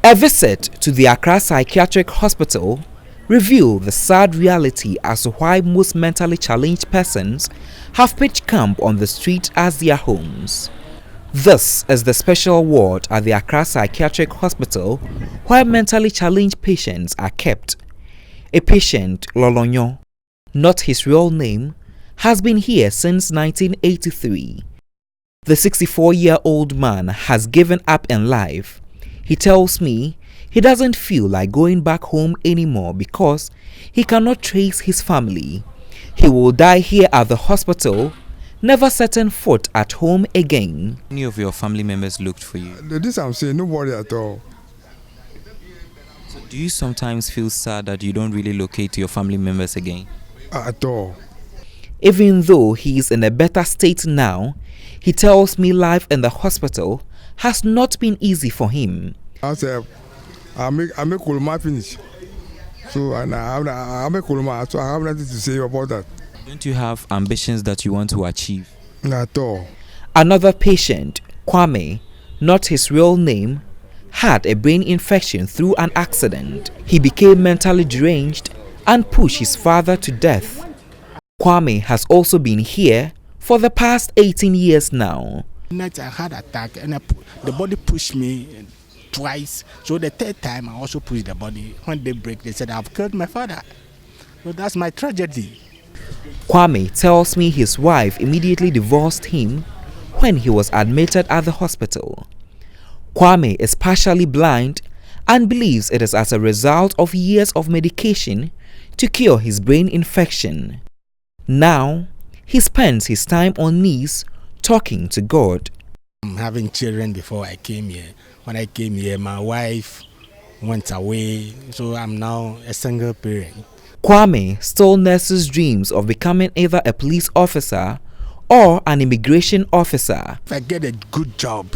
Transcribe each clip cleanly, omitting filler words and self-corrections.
A visit to the Accra Psychiatric Hospital revealed the sad reality as to why most mentally challenged persons have pitched camp on the street as their homes. This is the special ward at the Accra Psychiatric Hospital where mentally challenged patients are kept. A patient, Lolonyo, not his real name, has been here since 1983. The 64-year-old man has given up in life. He tells me he doesn't feel like going back home anymore because he cannot trace his family. He will die here at the hospital, never setting foot at home again. Any of your family members looked for you? This I'm saying, nobody at all. So do you sometimes feel sad that you don't really locate your family members again? At all. Even though he is in a better state now, he tells me life in the hospital has not been easy for him. I said, I make Kulma finish. So I make Kulma, so I have nothing to say about that. Don't you have ambitions that you want to achieve? At all. Another patient, Kwame, not his real name, had a brain infection through an accident. He became mentally deranged and pushed his father to death. Kwame has also been here for the past 18 years now. Night I had an attack and the body pushed me twice. So the third time I also pushed the body. When they break, they said I've killed my father. So that's my tragedy. Kwame tells me his wife immediately divorced him when he was admitted at the hospital. Kwame is partially blind and believes it is as a result of years of medication to cure his brain infection. Now, he spends his time on knees talking to God. I'm having children before I came here. When I came here, my wife went away, so I'm now a single parent. Kwame still nurses dreams of becoming either a police officer or an immigration officer. If I get a good job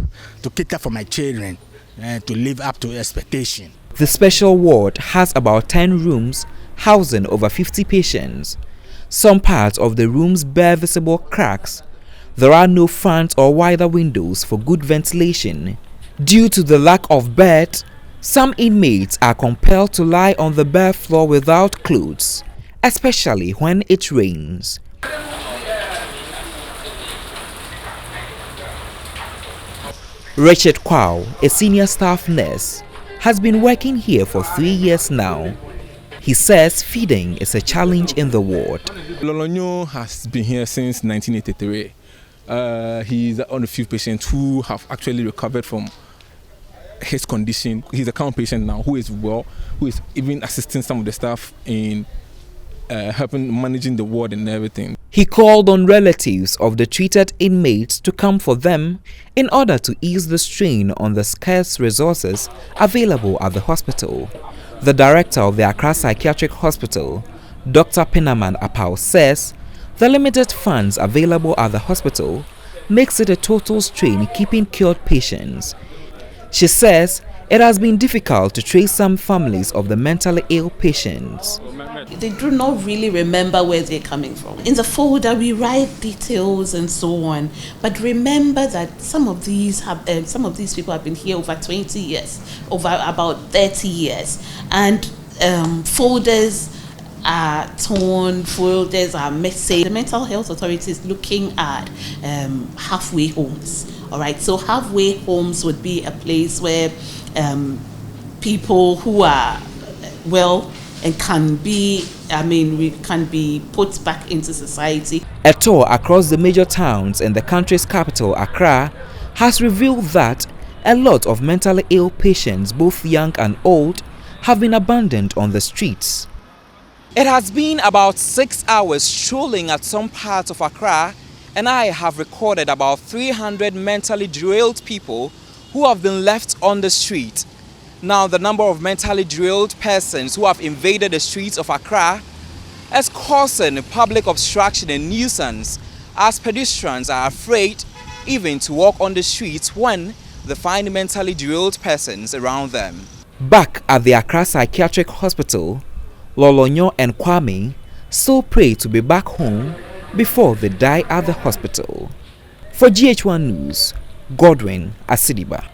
to cater for my children and to live up to expectation. The special ward has about 10 rooms housing over 50 patients. Some parts of the rooms bear visible cracks. There are no fans or wider windows for good ventilation. Due to the lack of beds, some inmates are compelled to lie on the bare floor without clothes, especially when it rains. Richard Kwao, a senior staff nurse, has been working here for 3 years now. He says feeding is a challenge in the ward. Lolonyo has been here since 1983. He's one of the few patients who have actually recovered from his condition. He's a current patient now who is well, who is even assisting some of the staff in helping managing the ward and everything. He called on relatives of the treated inmates to come for them in order to ease the strain on the scarce resources available at the hospital. The director of the Accra Psychiatric Hospital, Dr. Pinaman Apau, says the limited funds available at the hospital makes it a total strain keeping cured patients. She says it has been difficult to trace some families of the mentally ill patients. They do not really remember where they're coming from. In the folder, we write details and so on, but remember that some of these people have been here over 20 years, over about 30 years, and folders are torn, folders are missing. The Mental Health Authority is looking at halfway homes. All right, so halfway homes would be a place where people who are well and can be put back into society. A tour across the major towns in the country's capital, Accra, has revealed that a lot of mentally ill patients, both young and old, have been abandoned on the streets. It has been about 6 hours strolling at some parts of Accra, and I have recorded about 300 mentally derailed people who have been left on the street. Now, the number of mentally derailed persons who have invaded the streets of Accra is causing public obstruction and nuisance, as pedestrians are afraid even to walk on the streets when they find mentally derailed persons around them. Back at the Accra Psychiatric Hospital, Lolonyo and Kwame still pray to be back home before they die at the hospital. For GH1 News, Godwin Asidiba.